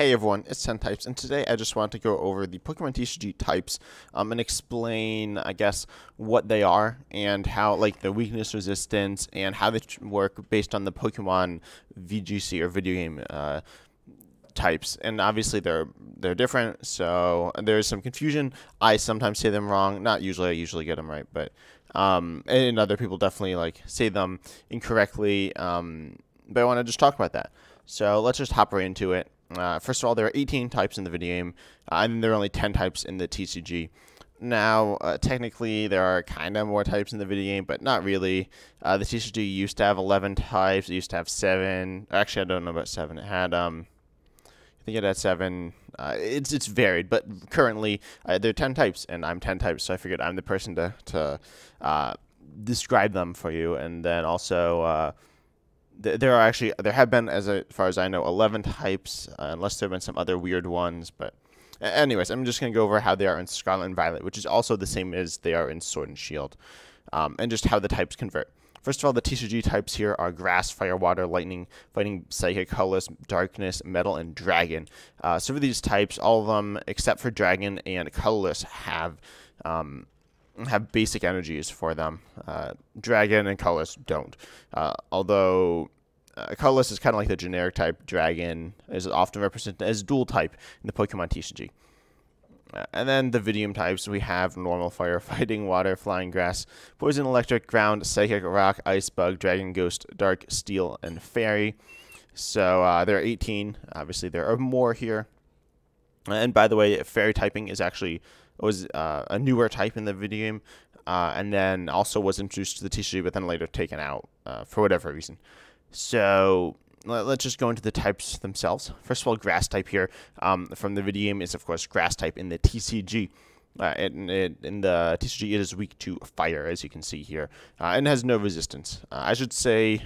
Hey everyone, it's 10 Types, and today I just want to go over the Pokemon TCG types and explain, I guess, what they are and how, like, the weakness, resistance, and how they work based on the Pokemon VGC or video game types. And obviously they're different, so there's some confusion. I sometimes say them wrong, not usually. I usually get them right, but and other people definitely like say them incorrectly. But I want to just talk about that. So let's just hop right into it. First of all, there are 18 types in the video game, and there are only 10 types in the TCG. Now, technically, there are kind of more types in the video game, but not really. The TCG used to have 11 types. It used to have 7. Actually, I don't know about 7. It had, I think it had 7. It's varied, but currently, there are 10 types, and I'm 10 types, so I figured I'm the person to describe them for you, and then also... there have been, as far as I know, 11 types, unless there have been some other weird ones. But anyways, I'm just going to go over how they are in Scarlet and Violet, which is also the same as they are in Sword and Shield, and just how the types convert. First of all, the TCG types here are Grass, Fire, Water, Lightning, Fighting, Psychic, Colorless, Darkness, Metal, and Dragon. So for these types, all of them, except for Dragon and Colorless, have basic energies for them. Dragon and Colorless don't. Although Colorless is kind of like the generic type, Dragon is often represented as dual type in the Pokemon TCG. And then the Vidium types, we have Normal, Fire, Fighting, Water, Flying, Grass, Poison, Electric, Ground, Psychic, Rock, Ice, Bug, Dragon, Ghost, Dark, Steel, and Fairy. So there are 18. Obviously, there are more here. And by the way, Fairy typing is actually... was a newer type in the video game, and then also was introduced to the TCG, but then later taken out for whatever reason. So let's just go into the types themselves. First of all, Grass type here from the video game is, of course, Grass type in the TCG. In the TCG, it is weak to Fire, as you can see here, and has no resistance. I should say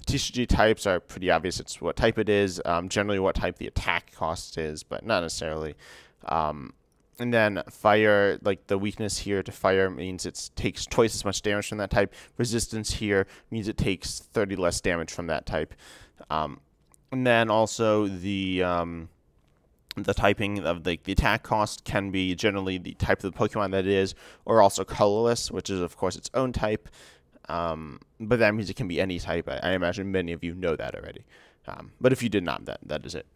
TCG types are pretty obvious. It's what type it is, generally what type the attack cost is, but not necessarily. And then Fire, like the weakness here to Fire means it takes twice as much damage from that type. Resistance here means it takes 30 less damage from that type. And then also the typing of the attack cost can be generally the type of the Pokemon that it is, or also Colorless, which is of course its own type. But that means it can be any type. I imagine many of you know that already. But if you did not, that is it.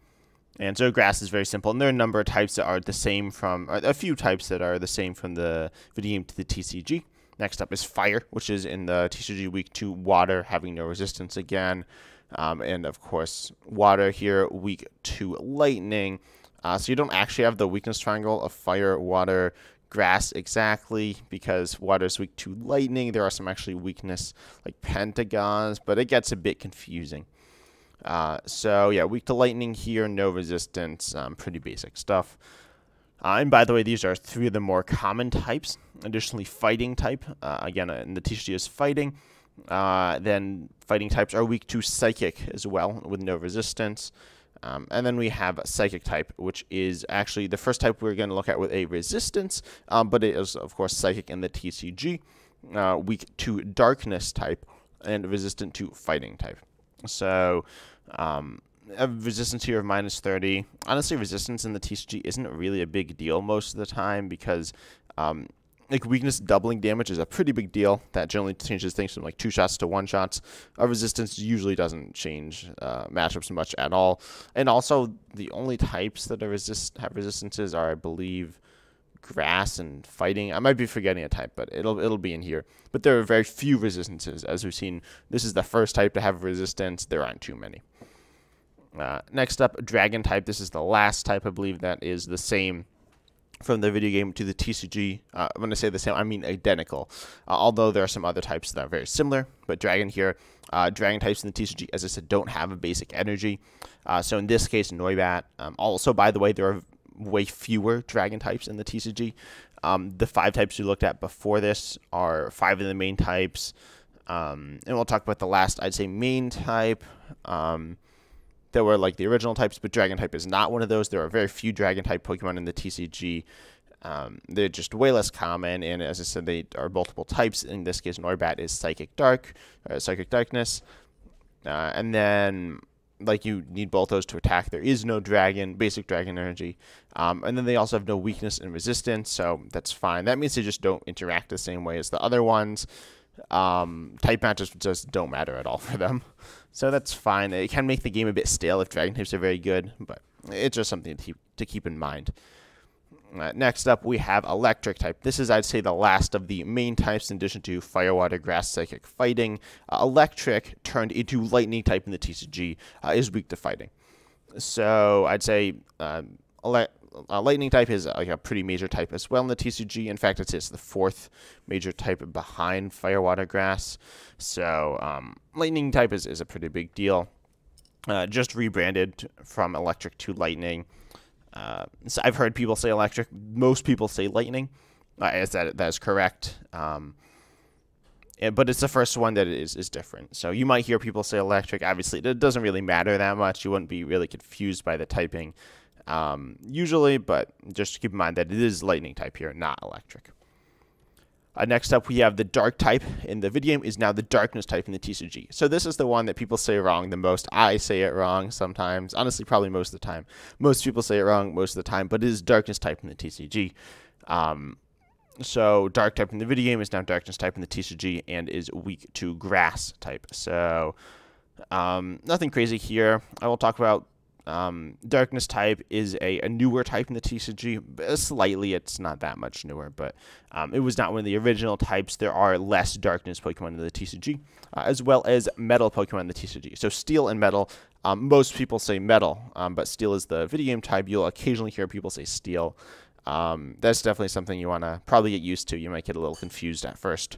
And so Grass is very simple, and there are a number of types that are the same from, or a few types that are the same from the video game to the TCG. Next up is Fire, which is in the TCG weak to Water, having no resistance again. And of course, Water here, weak to Lightning. So you don't actually have the weakness triangle of Fire, Water, Grass exactly, because Water is weak to Lightning. There are some actually weakness like pentagons, but it gets a bit confusing. So yeah, weak to Lightning here, no resistance, pretty basic stuff. And by the way, these are 3 of the more common types. Additionally, Fighting type, again, in the TCG is Fighting. Then Fighting types are weak to Psychic as well, with no resistance. And then we have Psychic type, which is actually the first type we're going to look at with a resistance, but it is, of course, Psychic in the TCG. Weak to Darkness type, and resistant to Fighting type. So, a resistance here of minus 30. Honestly, resistance in the TCG isn't really a big deal most of the time because, like, weakness doubling damage is a pretty big deal. That generally changes things from, like, 2 shots to 1 shots. Resistance usually doesn't change matchups much at all. And also, the only types that are have resistances are, I believe, Grass and Fighting. I might be forgetting a type, but it'll be in here. But there are very few resistances, as we've seen. This is the first type to have resistance. There aren't too many. Next up, Dragon type. This is the last type, I believe, that is the same from the video game to the TCG. When I say the same, I mean identical. Although there are some other types that are very similar. But Dragon here, Dragon types in the TCG, as I said, don't have a basic energy. So in this case, Noibat. Also, by the way, there are way fewer Dragon types in the TCG. The 5 types we looked at before this are 5 of the main types. And we'll talk about the last, I'd say, main type. That were like the original types, but Dragon type is not one of those. There are very few Dragon type Pokemon in the TCG. They're just way less common, and as I said, they are multiple types. In this case, Noibat is Psychic Dark, Psychic Darkness. And then like you need both those to attack. There is no dragon, basic dragon energy. And then they also have no weakness and resistance, so that's fine. That means they just don't interact the same way as the other ones. Type matches just don't matter at all for them. So that's fine. It can make the game a bit stale if dragon types are very good, but it's just something to keep in mind. Next up, we have electric type. This is, I'd say, the last of the main types in addition to fire, water, grass, psychic, fighting. Electric turned into lightning type in the TCG is weak to fighting. So I'd say lightning type is like a pretty major type as well in the TCG. In fact, it's the fourth major type behind fire, water, grass. So lightning type is a pretty big deal. Just rebranded from electric to lightning. So I've heard people say electric. Most people say lightning. That is correct. But it's the first one that is different. So you might hear people say electric. Obviously, it doesn't really matter that much. You wouldn't be really confused by the typing usually, but just keep in mind that it is lightning type here, not electric. Next up, we have the dark type in the video game is now the darkness type in the TCG. So this is the one that people say wrong the most. I say it wrong sometimes. Honestly, probably most of the time. Most people say it wrong most of the time, but it is darkness type in the TCG. So dark type in the video game is now darkness type in the TCG and is weak to grass type. So nothing crazy here. I will talk about darkness type is a newer type in the TCG. Slightly, it's not that much newer, but it was not one of the original types. There are less darkness Pokemon in the TCG, as well as metal Pokemon in the TCG. So steel and metal, most people say metal, but steel is the video game type. You'll occasionally hear people say steel. That's definitely something you want to probably get used to. You might get a little confused at first.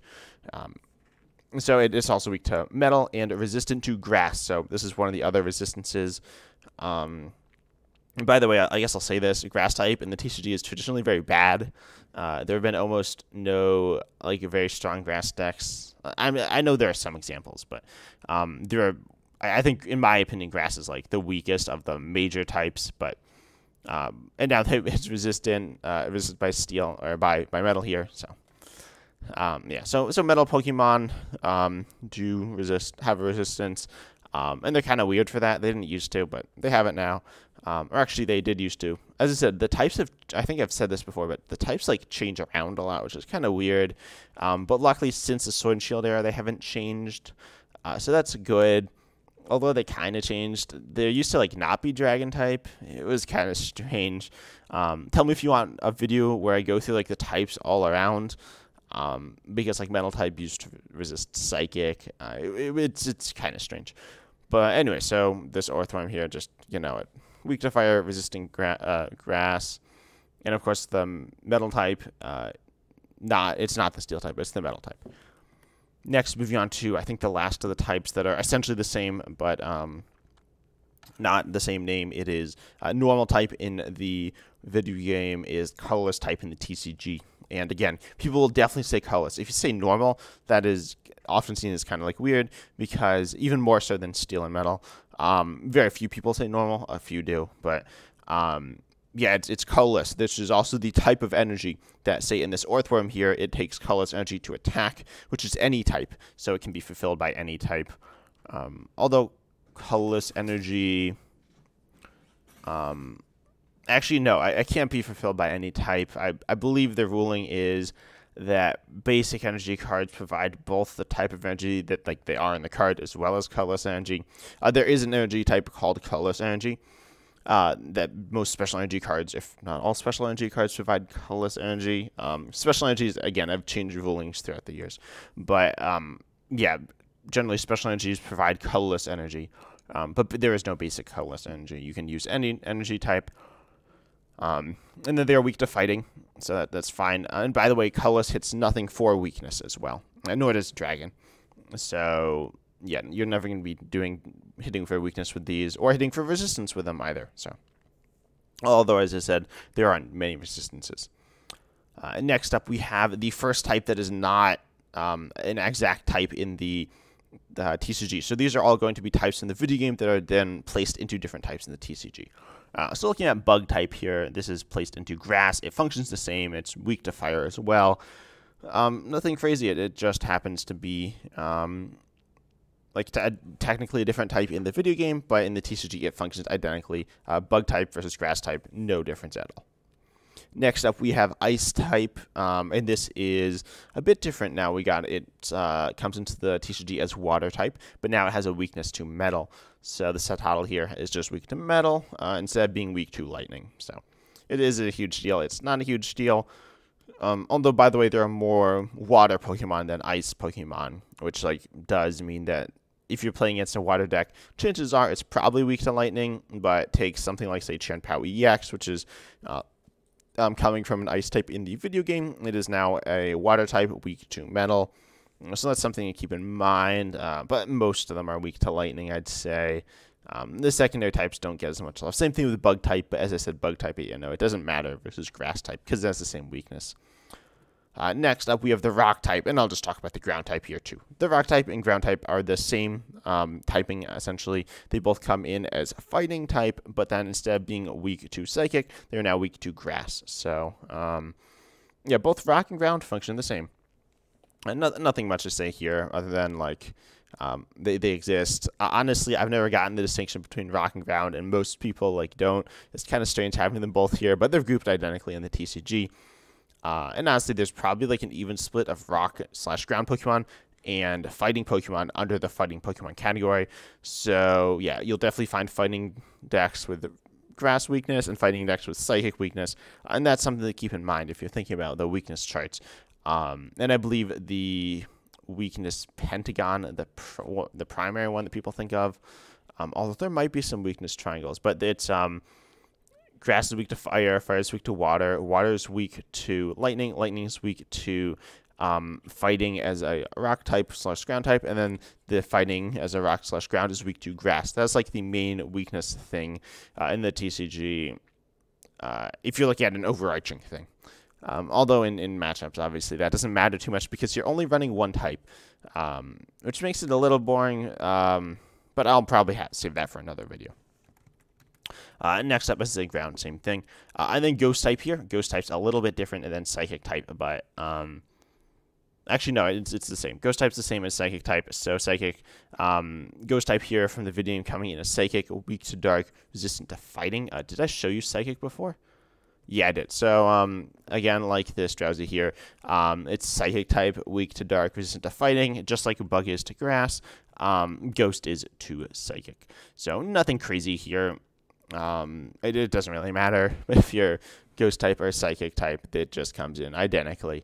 So it is also weak to metal and resistant to grass. So this is one of the other resistances. By the way, I guess I'll say this: grass type in the TCG is traditionally very bad. There have been almost no very strong grass decks. I know there are some examples, but there are. I think, in my opinion, grass is like the weakest of the major types. But and now it's resisted by steel or by metal here. So. Yeah, so metal Pokemon have a resistance, and they're kind of weird for that. They didn't used to, but they have it now. Or actually, they did used to. As I said, the types I think I've said this before, but the types change around a lot, which is kind of weird. But luckily, since the Sword and Shield era, they haven't changed, so that's good. Although they kind of changed. There used to not be Dragon type. It was kind of strange. Tell me if you want a video where I go through the types all around. Because metal type used to resist psychic. It's kind of strange. But anyway, so this Orthworm here, just it. Weak to fire, resisting grass. And of course the metal type, it's not the steel type, it's the metal type. Next, moving on to, I think, the last of the types that are essentially the same, but not the same name. It is normal type in the video game is colorless type in the TCG. And again, people will definitely say colorless. If you say normal, that is often seen as kind of weird, because even more so than steel and metal, very few people say normal. A few do, but yeah, it's colorless. This is also the type of energy that, say, in this Orthworm here, it takes colorless energy to attack, which is any type, so it can be fulfilled by any type. Although colorless energy, actually, no, I can't be fulfilled by any type. I believe the ruling is that basic energy cards provide both the type of energy that they are in the card as well as colorless energy. There is an energy type called colorless energy that most special energy cards, if not all special energy cards, provide colorless energy. Special energies, again, I've changed rulings throughout the years. But yeah, generally special energies provide colorless energy. But there is no basic colorless energy. You can use any energy type. And then they're weak to fighting, so that's fine. And by the way, colorless hits nothing for weakness as well, and nor does dragon. So yeah, you're never going to be hitting for weakness with these, or hitting for resistance with them either. So, although as I said, there aren't many resistances. Next up, we have the first type that is not an exact type in the TCG. So these are all going to be types in the video game that are then placed into different types in the TCG. So looking at bug type here, this is placed into grass. It functions the same. It's weak to fire as well. Nothing crazy. It just happens to be technically a different type in the video game, but in the TCG it functions identically. Bug type versus grass type, no difference at all. Next up, we have Ice type, and this is a bit different now. Comes into the TCG as Water type, but now it has a weakness to Metal. So the set title here is just weak to Metal instead of being weak to Lightning. So it is a huge deal. It's not a huge deal. Although, by the way, there are more Water Pokemon than Ice Pokemon, which does mean that if you're playing against a Water deck, chances are it's probably weak to Lightning, but takes something like, say, Chien-Pao EX, which is coming from an Ice type in the video game. It is now a Water type, weak to Metal. So that's something to keep in mind, but most of them are weak to Lightning, I'd say. The secondary types don't get as much love. Same thing with Bug type, but as I said, Bug type, it doesn't matter versus Grass type, because that's the same weakness. Next up, we have the Rock type, and I'll just talk about the Ground type here too. The Rock type and Ground type are the same typing, essentially. They both come in as Fighting type, but then instead of being weak to Psychic, they're now weak to Grass. So, yeah, both Rock and Ground function the same. And nothing much to say here, other than, they exist. Honestly, I've never gotten the distinction between Rock and Ground, and most people, don't. It's kind of strange having them both here, but they're grouped identically in the TCG. And honestly, there's probably an even split of Rock/Ground Pokemon and Fighting Pokemon under the Fighting Pokemon category. So yeah, you'll definitely find Fighting decks with Grass weakness and Fighting decks with Psychic weakness, and that's something to keep in mind if you're thinking about the weakness charts. And I believe the weakness Pentagon, the primary one that people think of, although there might be some weakness triangles, but it's Grass is weak to Fire, Fire is weak to Water, Water is weak to Lightning, Lightning is weak to Fighting as a Rock type/Ground type, and then the Fighting as a Rock/Ground is weak to Grass. That's the main weakness thing in the TCG, if you're looking at an overarching thing. Although in matchups, obviously, that doesn't matter too much because you're only running one type, which makes it a little boring, but I'll probably save that for another video. Next up is the Ground, same thing. And then Ghost type here. Ghost type's a little bit different than Psychic type, but actually, no, it's the same. Ghost type's the same as Psychic type, so Psychic. Ghost type here from the video game coming in as Psychic, weak to Dark, resistant to Fighting. Did I show you Psychic before? Yeah, I did. So, again, like this Drowsy here, it's Psychic type, weak to Dark, resistant to Fighting, just like Bug is to Grass. Ghost is to Psychic. So, nothing crazy here. It doesn't really matter if you're Ghost type or Psychic type. It just comes in identically.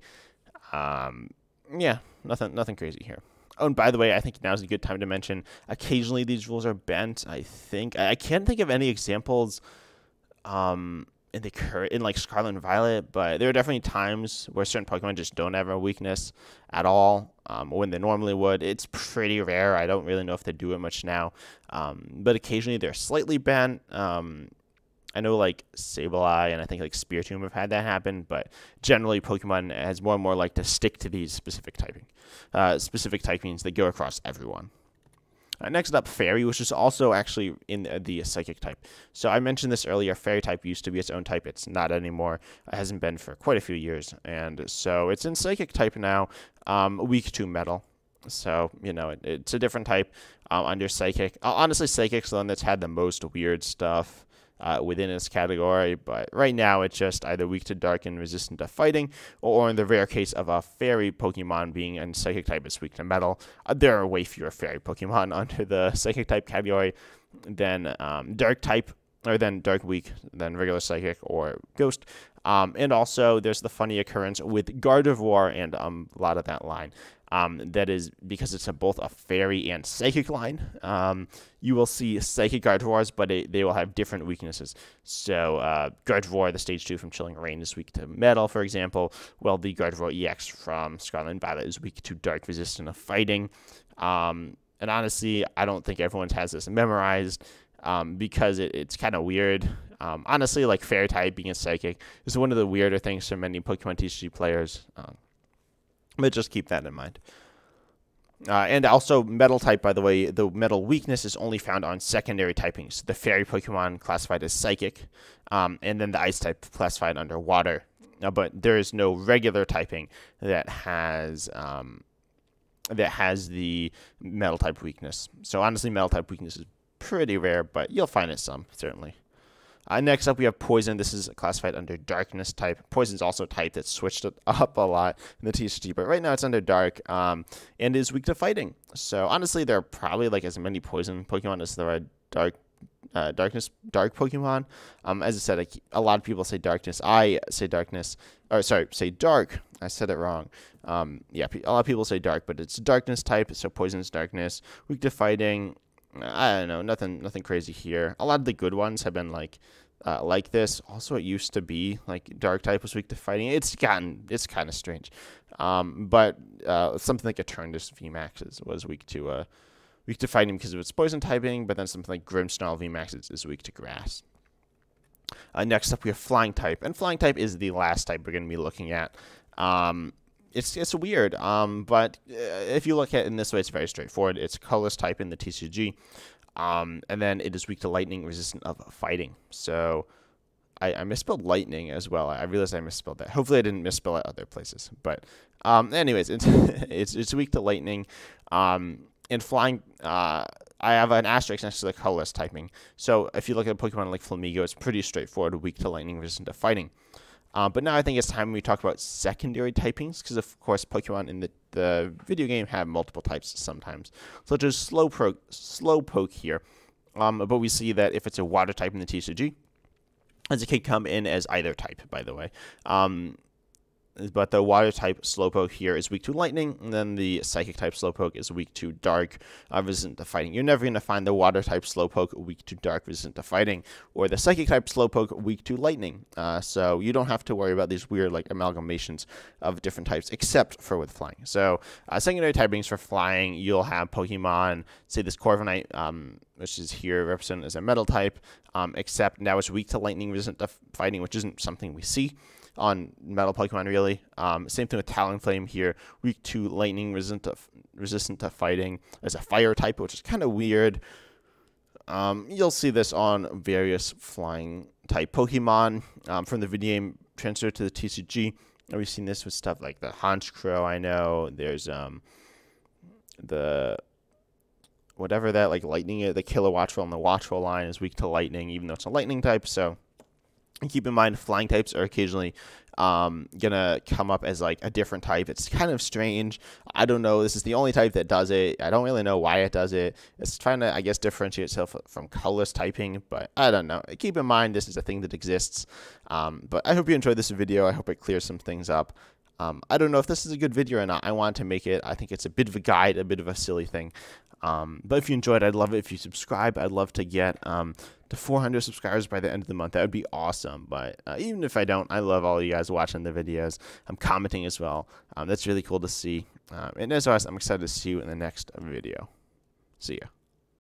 Yeah, nothing crazy here. Oh, and by the way, I think now's a good time to mention, occasionally these rules are bent, I think. I can't think of any examples in Scarlet and Violet, but there are definitely times where certain Pokemon just don't have a weakness at all, when they normally would. It's pretty rare. I don't really know if they do it much now, but occasionally they're slightly bent. I know Sableye and I think Spiritomb have had that happen, but generally Pokemon has more and more to stick to these specific typings that go across everyone. Next up, Fairy, which is also actually in the Psychic type. So I mentioned this earlier, Fairy type used to be its own type. It's not anymore. It hasn't been for quite a few years. And so it's in Psychic type now, weak to Metal. So, it's a different type under Psychic. Honestly, Psychic's the one that's had the most weird stuff within its category, but right now it's just either weak to Dark and resistant to Fighting, or in the rare case of a Fairy Pokemon being in Psychic type, it's weak to Metal. There are way fewer Fairy Pokemon under the Psychic type category than Dark type, or than Dark weak, than regular Psychic or Ghost. And also, there's the funny occurrence with Gardevoir and a lot of that line. That is because it's both a Fairy and Psychic line. You will see Psychic Gardevoirs, but they will have different weaknesses. So Gardevoir, the Stage 2 from Chilling Reign, is weak to Metal, for example, while the Gardevoir EX from Scarlet and Violet is weak to Dark, resistant to Fighting. And honestly, I don't think everyone has this memorized, because it's kind of weird. Honestly, Fairy type being a Psychic is one of the weirder things for many Pokemon TCG players. But just keep that in mind. And also, Metal type, by the way, the Metal weakness is only found on secondary typings. The Fairy Pokemon classified as Psychic, and then the Ice type classified under Water. But there is no regular typing that has that has the metal type weakness. So honestly, metal type weakness is pretty rare, but you'll find it some, certainly. Next up, we have Poison. This is classified under Darkness type. Poison is also a type that's switched up a lot in the TCG, but right now it's under Dark and is weak to fighting. So honestly, there are probably like as many Poison Pokemon as there are Dark Pokemon. As I said, a lot of people say Darkness. I say Darkness, or sorry, say Dark. I said it wrong. Yeah, a lot of people say Dark, but it's Darkness type. So Poison is Darkness, weak to fighting. I don't know, nothing crazy here. A lot of the good ones have been like this. Also, it used to be like Dark type was weak to fighting. It's kind of strange. But something like Eternus VMAX was weak to fighting because of its poison typing. But then something like Grimmsnarl VMAX is weak to grass. Next up, we have Flying type, and Flying type is the last type we're going to be looking at. It's weird, but if you look at it in this way, it's very straightforward. It's colorless type in the TCG, and then it is weak to lightning, resistant of fighting. So I misspelled lightning as well. I realized I misspelled that. Hopefully I didn't misspell it other places. But anyways, it's weak to lightning. In flying, I have an asterisk next to the colorless typing. So if you look at a Pokemon like Flamigo, it's pretty straightforward, weak to lightning, resistant to fighting. But now I think it's time we talk about secondary typings, because of course Pokemon in the video game have multiple types sometimes, such as Slowpoke here. But we see that if it's a water type in the TCG, as it can come in as either type, by the way. But the water type Slowpoke here is weak to lightning, and then the psychic type Slowpoke is weak to dark, resistant to fighting. You're never going to find the water type Slowpoke weak to dark, resistant to fighting, or the psychic type Slowpoke weak to lightning. So you don't have to worry about these weird like amalgamations of different types, except for with flying. So secondary typings for flying, you'll have Pokemon, say this Corviknight, which is here represented as a metal type, except now it's weak to lightning, resistant to fighting, which isn't something we see on metal Pokemon, really. Same thing with Talonflame here, weak to lightning, resistant to fighting as a fire type, which is kind of weird. You'll see this on various flying type Pokemon from the video game transfer to the TCG. We've seen this with stuff like the Honchkrow. I know there's the whatever that like lightning, the Kilowattrel and the Wattrel line is weak to lightning, even though it's a lightning type. So keep in mind, flying types are occasionally gonna come up as like a different type. It's kind of strange. I don't know. This is the only type that does it. I don't really know why it does it. It's trying to, I guess, differentiate itself from colorless typing, but I don't know. Keep in mind, this is a thing that exists. But I hope you enjoyed this video. I hope it clears some things up. I don't know if this is a good video or not. I want to make it. I think it's a bit of a guide, a bit of a silly thing. But if you enjoyed, I'd love it if you subscribe. I'd love to get to 400 subscribers by the end of the month. That would be awesome. But even if I don't, I love all you guys watching the videos. I'm commenting as well. That's really cool to see. And as always, I'm excited to see you in the next video. See ya.